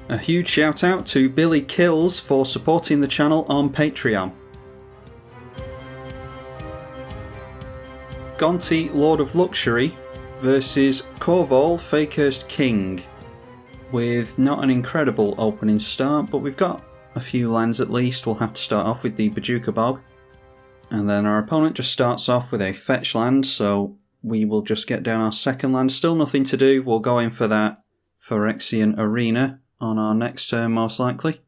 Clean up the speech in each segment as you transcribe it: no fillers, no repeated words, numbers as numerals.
A huge shout out to Billy Kills for supporting the channel on Patreon. Gonti, Lord of Luxury versus Korvold, Fae-Cursed King. With not an incredible opening start, but we've got a few lands at least. We'll have to start off with the Bugden Bog. And then our opponent just starts off with a fetch land, so we will just get down our second land. Still nothing to do. We'll go in for that Phyrexian Arena on our next turn most likely.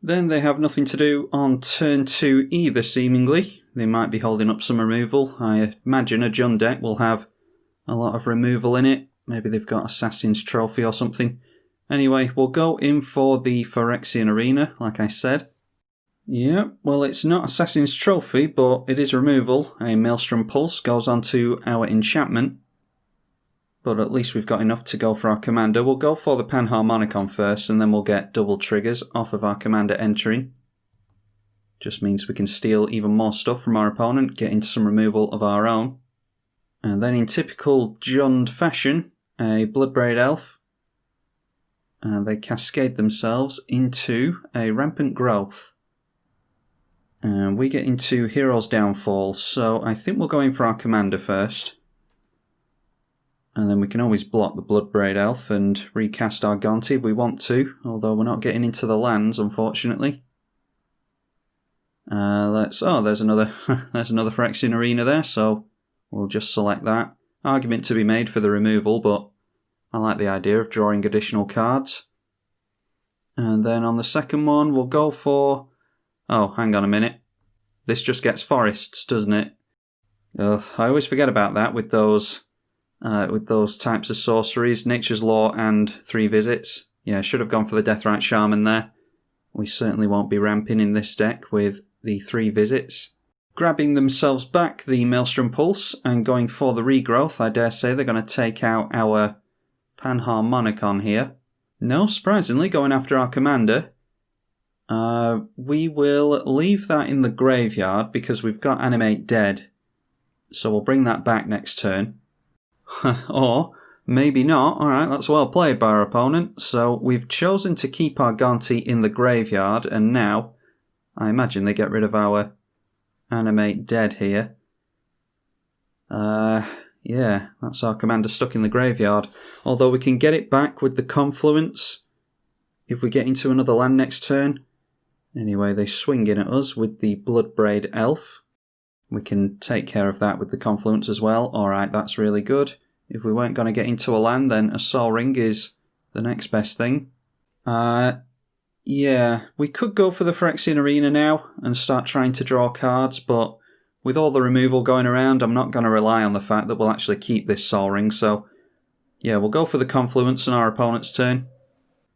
Then they have nothing to do on turn 2 either seemingly. They might be holding up some removal. I imagine a Jund deck will have a lot of removal in it. Maybe they've got Assassin's Trophy or something. Anyway, we'll go in for the Phyrexian Arena, like I said. Yeah, well it's not Assassin's Trophy, but it is removal. A Maelstrom Pulse goes onto our enchantment. But at least we've got enough to go for our commander. We'll go for the Panharmonicon first, and then we'll get double triggers off of our commander entering. Just means we can steal even more stuff from our opponent, get into some removal of our own. And then in typical Jund fashion, a Bloodbraid Elf. And they cascade themselves into a Rampant Growth. And we get into Hero's Downfall, so I think we'll go in for our commander first. And then we can always block the Bloodbraid Elf and recast our Gonti if we want to, although we're not getting into the lands, unfortunately. There's another Phyrexian Arena there, so we'll just select that. Argument to be made for the removal, but I like the idea of drawing additional cards. And then on the second one, we'll go for... Oh, hang on a minute. This just gets forests, doesn't it? I always forget about that with those types of sorceries, Nature's Law and 3 visits. Yeah, should have gone for the Deathrite Shaman there. We certainly won't be ramping in this deck with the 3 visits. Grabbing themselves back the Maelstrom Pulse and going for the regrowth, I dare say they're going to take out our Panharmonicon here. No, surprisingly, going after our commander. We will leave that in the graveyard because we've got Animate dead. So we'll bring that back next turn. Or maybe not. Alright, that's well played by our opponent. So we've chosen to keep our Gonti in the graveyard, and now I imagine they get rid of our Animate dead here. Yeah, that's our commander stuck in the graveyard. Although we can get it back with the Confluence if we get into another land next turn. Anyway, they swing in at us with the Bloodbraid Elf. We can take care of that with the Confluence as well. Alright, that's really good. If we weren't going to get into a land, then a Sol Ring is the next best thing. Yeah, we could go for the Phyrexian Arena now and start trying to draw cards, but with all the removal going around, I'm not going to rely on the fact that we'll actually keep this Sol Ring, so yeah, we'll go for the Confluence on our opponent's turn.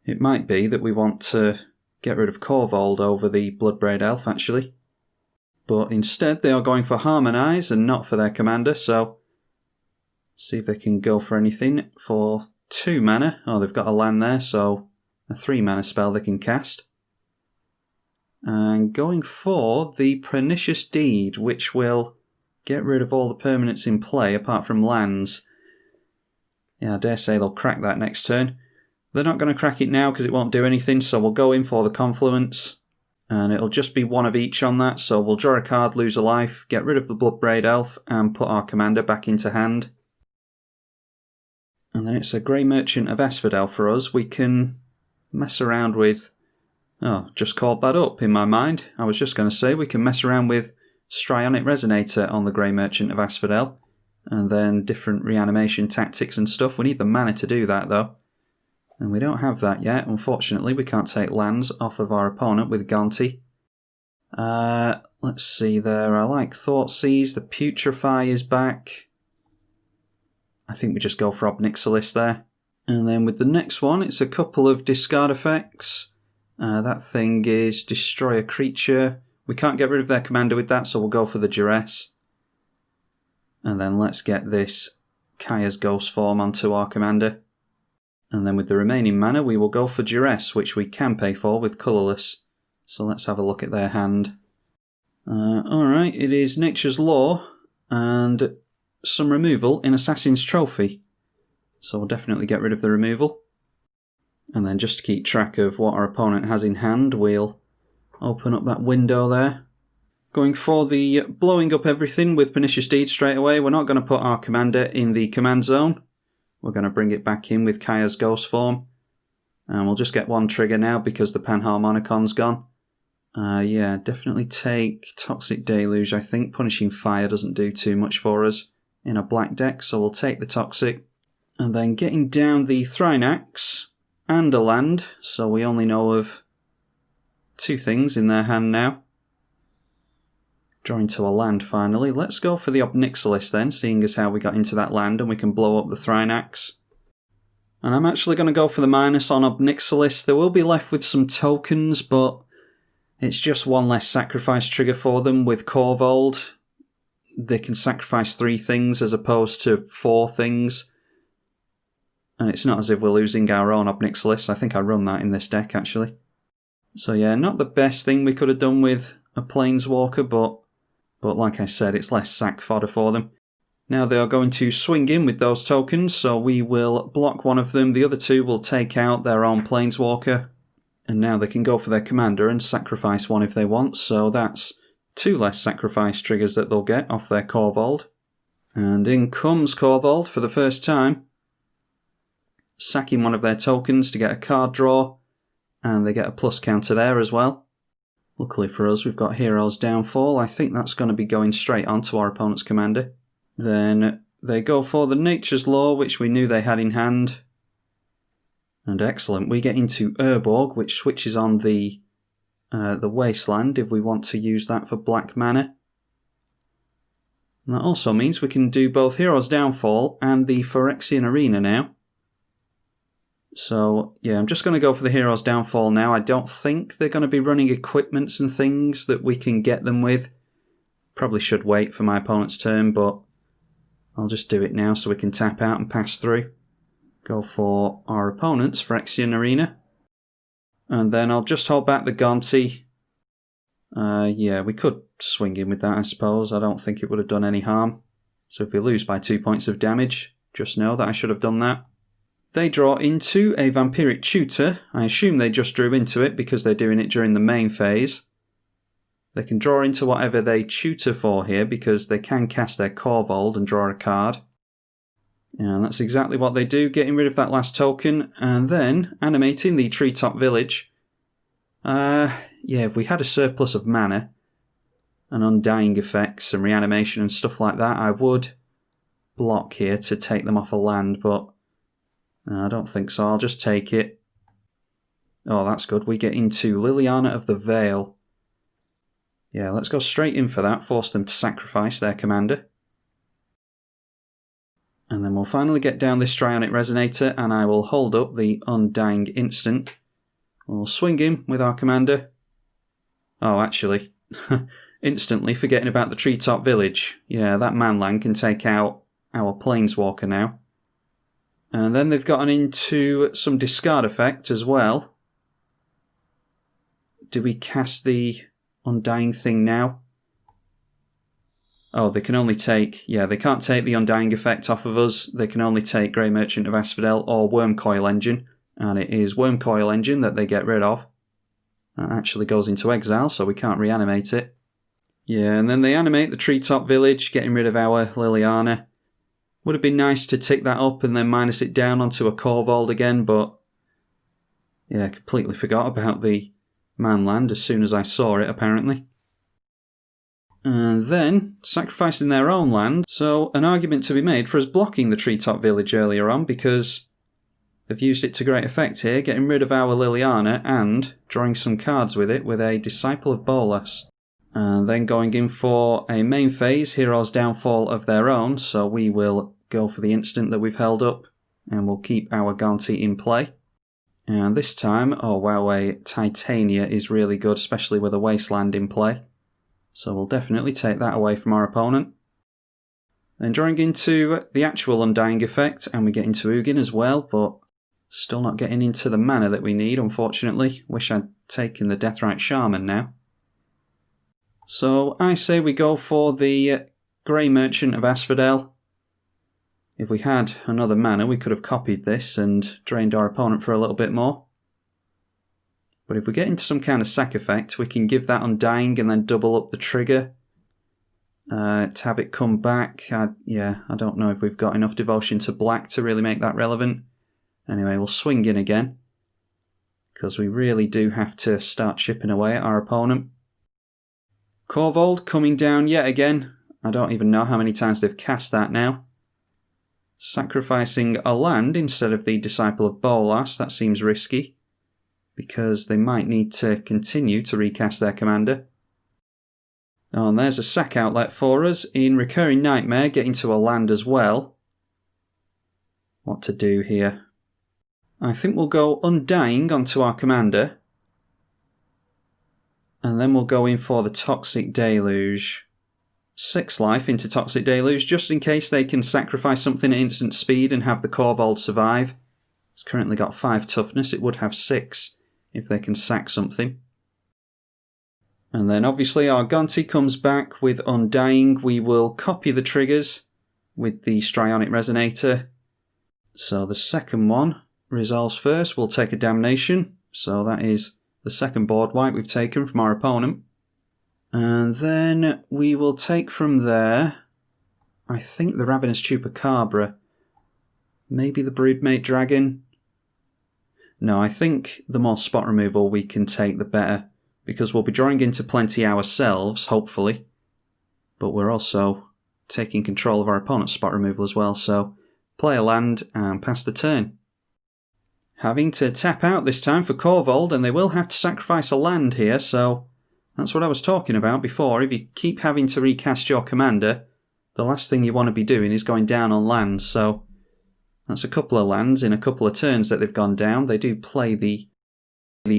It might be that we want to get rid of Korvold over the Bloodbraid Elf, actually. But instead, they are going for Harmonise and not for their commander, so see if they can go for anything for 2 mana. Oh, they've got a land there, so a 3 mana spell they can cast. And going for the Pernicious Deed, which will get rid of all the permanents in play apart from lands. Yeah, I dare say they'll crack that next turn. They're not going to crack it now because it won't do anything, so we'll go in for the Confluence. And it'll just be one of each on that, so we'll draw a card, lose a life, get rid of the Bloodbraid Elf, and put our commander back into hand. And then it's a Grey Merchant of Asphodel for us. We can mess around with... Oh, just called that up in my mind. I was just going to say we can mess around with Strionic Resonator on the Grey Merchant of Asphodel, and then different reanimation tactics and stuff. We need the mana to do that, though. And we don't have that yet, unfortunately. We can't take lands off of our opponent with Gonti. Let's see there. I like Thoughtseize. The Putrefy is back. I think we just go for Obnixilis there. And then with the next one, it's a couple of discard effects. That thing is Destroy a Creature. We can't get rid of their commander with that, so we'll go for the Duress. And then let's get this Kaya's Ghost form onto our commander. And then with the remaining mana, we will go for Duress, which we can pay for with colourless. So let's have a look at their hand. Alright, it is Nature's Law and some removal in Assassin's Trophy. So we'll definitely get rid of the removal. And then just to keep track of what our opponent has in hand, we'll open up that window there. Going for the blowing up everything with Pernicious Deed straight away. We're not going to put our commander in the command zone. We're going to bring it back in with Kaya's Ghost form. And we'll just get one trigger now because the Panharmonicon's gone. Yeah, definitely take Toxic Deluge, I think. Punishing Fire doesn't do too much for us in a black deck, so we'll take the Toxic. And then getting down the Thrinax and a land, so we only know of 2 things in their hand now. Drawing to a land finally. Let's go for the Obnixilis then, seeing as how we got into that land and we can blow up the Thrinax. And I'm actually going to go for the minus on Obnixilis. They will be left with some tokens, but it's just one less sacrifice trigger for them. With Korvold, they can sacrifice 3 things as opposed to 4 things. And it's not as if we're losing our own Obnixilis. I think I run that in this deck, actually. So yeah, not the best thing we could have done with a Planeswalker, but like I said, it's less sack fodder for them. Now they are going to swing in with those tokens, so we will block one of them. The other 2 will take out their own Planeswalker. And now they can go for their commander and sacrifice one if they want, so that's 2 less sacrifice triggers that they'll get off their Korvold. And in comes Korvold for the first time, sacking one of their tokens to get a card draw, and they get a plus counter there as well. Luckily for us, we've got Hero's Downfall. I think that's going to be going straight onto our opponent's commander. Then they go for the Nature's Law, which we knew they had in hand. And excellent, we get into Urborg, which switches on the Wasteland if we want to use that for black mana. And that also means we can do both Hero's Downfall and the Phyrexian Arena now. So, yeah, I'm just going to go for the Hero's Downfall now. I don't think they're going to be running equipments and things that we can get them with. Probably should wait for my opponent's turn, but I'll just do it now so we can tap out and pass through. Go for our opponent's Phyrexian Arena. And then I'll just hold back the Gonti. Yeah, we could swing in with that, I suppose. I don't think it would have done any harm. So if we lose by 2 points of damage, just know that I should have done that. They draw into a Vampiric Tutor. I assume they just drew into it because they're doing it during the main phase. They can draw into whatever they tutor for here because they can cast their Korvold and draw a card. And that's exactly what they do, getting rid of that last token and then animating the Treetop Village. Yeah, if we had a surplus of mana and Undying effects and reanimation and stuff like that, I would block here to take them off a land, but I don't think so. I'll just take it. Oh, that's good. We get into Liliana of the Veil. Yeah, let's go straight in for that, force them to sacrifice their commander. And then we'll finally get down this Strionic Resonator, and I will hold up the Undying Instant. We'll swing in with our commander. Oh, actually, instantly forgetting about the Treetop Village. Yeah, that manland can take out our Planeswalker now. And then they've gotten into some discard effect as well. Do we cast the Undying thing now? Oh, they can only take... Yeah, they can't take the Undying effect off of us. They can only take Grey Merchant of Asphodel or Wormcoil Engine. And it is Wormcoil Engine that they get rid of. That actually goes into exile, so we can't reanimate it. Yeah, and then they animate the Treetop Village, getting rid of our Liliana. Would have been nice to tick that up and then minus it down onto a Korvold again, but... Yeah, completely forgot about the manland as soon as I saw it, apparently. And then, sacrificing their own land. So, an argument to be made for us blocking the Treetop Village earlier on, because they've used it to great effect here, getting rid of our Liliana and drawing some cards with it with a Disciple of Bolas. And then going in for a main phase, Hero's Downfall of their own, so we will go for the instant that we've held up, and we'll keep our Gonti in play. And this time, oh wow, a Titania is really good, especially with a Wasteland in play. So we'll definitely take that away from our opponent. Then drawing into the actual Undying effect, and we get into Ugin as well, but still not getting into the mana that we need, unfortunately. Wish I'd taken the Deathrite Shaman now. So I say we go for the Grey Merchant of Asphodel. If we had another mana, we could have copied this and drained our opponent for a little bit more. But if we get into some kind of sack effect, we can give that Undying and then double up the trigger to have it come back. I don't know if we've got enough devotion to black to really make that relevant. Anyway, we'll swing in again, because we really do have to start chipping away at our opponent. Korvold coming down yet again. I don't even know how many times they've cast that now. Sacrificing a land instead of the Disciple of Bolas, that seems risky, because they might need to continue to recast their commander. Oh, and there's a sack outlet for us in Recurring Nightmare, getting to a land as well. What to do here? I think we'll go Undying onto our commander. And then we'll go in for the Toxic Deluge. 6 life into Toxic Deluge, just in case they can sacrifice something at instant speed and have the Korvold survive. It's currently got 5 toughness, it would have 6 if they can sack something. And then obviously our Gonti comes back with Undying. We will copy the triggers with the Strionic Resonator. So the second one resolves first. We'll take a Damnation. So that is the second board wipe we've taken from our opponent. And then we will take from there, I think, the Ravenous Chupacabra. Maybe the Broodmate Dragon. No, I think the more spot removal we can take, the better, because we'll be drawing into plenty ourselves, hopefully. But we're also taking control of our opponent's spot removal as well, so play a land and pass the turn. Having to tap out this time for Korvold, and they will have to sacrifice a land here, so that's what I was talking about before. If you keep having to recast your commander, the last thing you want to be doing is going down on lands, so that's a couple of lands in a couple of turns that they've gone down. They do play the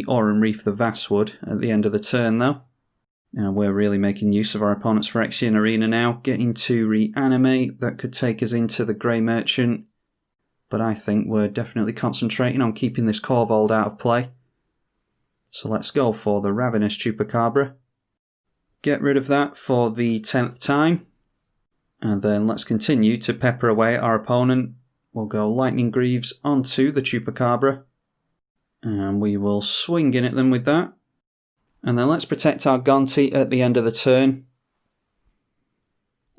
Auron Reef the Vastwood at the end of the turn, though. Now we're really making use of our opponent's Phyrexian Arena now, getting to reanimate. That could take us into the Grey Merchant, but I think we're definitely concentrating on keeping this Korvold out of play. So let's go for the Ravenous Chupacabra. Get rid of that for the 10th time. And then let's continue to pepper away at our opponent. We'll go Lightning Greaves onto the Chupacabra. And we will swing in at them with that. And then let's protect our Gonti at the end of the turn.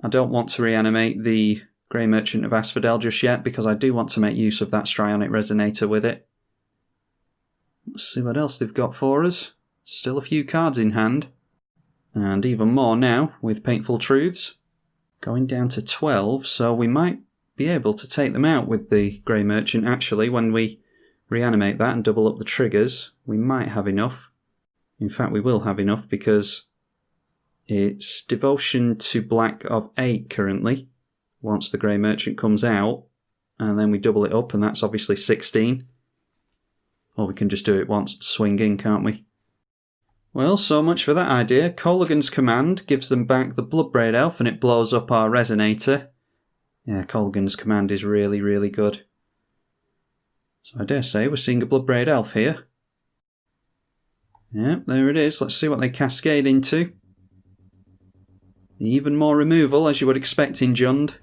I don't want to reanimate the Grey Merchant of Asphodel just yet, because I do want to make use of that Strionic Resonator with it. Let's see what else they've got for us. Still a few cards in hand. And even more now with Painful Truths. Going down to 12, so we might be able to take them out with the Grey Merchant actually. When we reanimate that and double up the triggers, we might have enough. In fact, we will have enough, because it's Devotion to Black of 8 currently, once the Grey Merchant comes out, and then we double it up, and that's obviously 16. Or we can just do it once, swing in, can't we? Well, so much for that idea. Kolaghan's Command gives them back the Bloodbraid Elf, and it blows up our Resonator. Yeah, Kolaghan's Command is really, really good. So I dare say we're seeing a Bloodbraid Elf here. Yep, there it is. Let's see what they cascade into. Even more removal, as you would expect in Jund.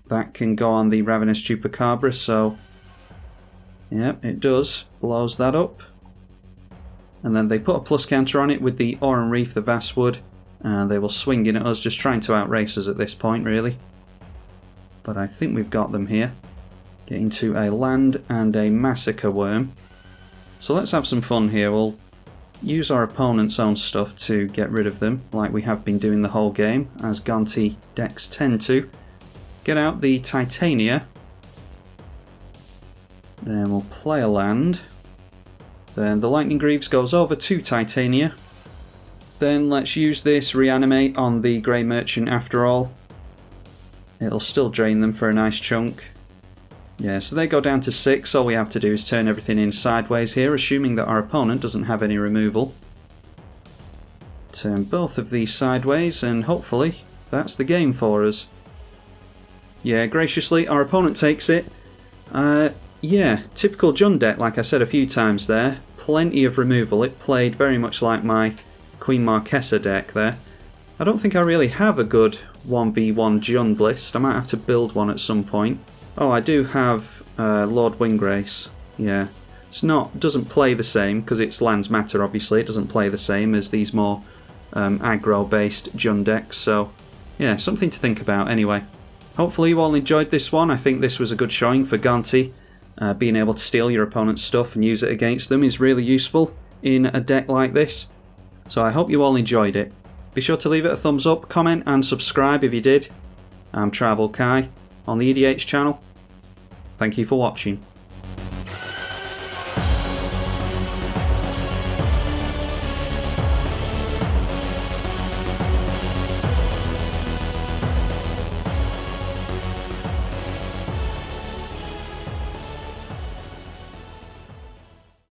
That can go on the Ravenous Chupacabra, so yep, it does. Blows that up. And then they put a plus counter on it with the Auron Reef the Vastwood, and they will swing in at us, just trying to outrace us at this point, really. But I think we've got them here. Getting to a land and a Massacre Worm. So let's have some fun here. We'll use our opponent's own stuff to get rid of them, like we have been doing the whole game, as Gonti decks tend to. Get out the Titania. Then we'll play a land. Then the Lightning Greaves goes over to Titania. Then let's use this reanimate on the Grey Merchant after all. It'll still drain them for a nice chunk. Yeah, so they go down to 6. All we have to do is turn everything in sideways here, assuming that our opponent doesn't have any removal. Turn both of these sideways, and hopefully that's the game for us. Yeah, graciously, our opponent takes it. Yeah, typical Jund deck, like I said a few times there. Plenty of removal. It played very much like my Queen Marquesa deck there. I don't think I really have a good 1v1 Jund list. I might have to build one at some point. Oh, I do have Lord Windgrace. Yeah. Doesn't play the same, because its lands matter obviously. It doesn't play the same as these more aggro-based Jund decks. So, yeah, something to think about anyway. Hopefully you all enjoyed this one. I think this was a good showing for Gonti. Being able to steal your opponent's stuff and use it against them is really useful in a deck like this. So I hope you all enjoyed it. Be sure to leave it a thumbs up, comment and subscribe if you did. I'm tribalkai on the EDH channel. Thank you for watching.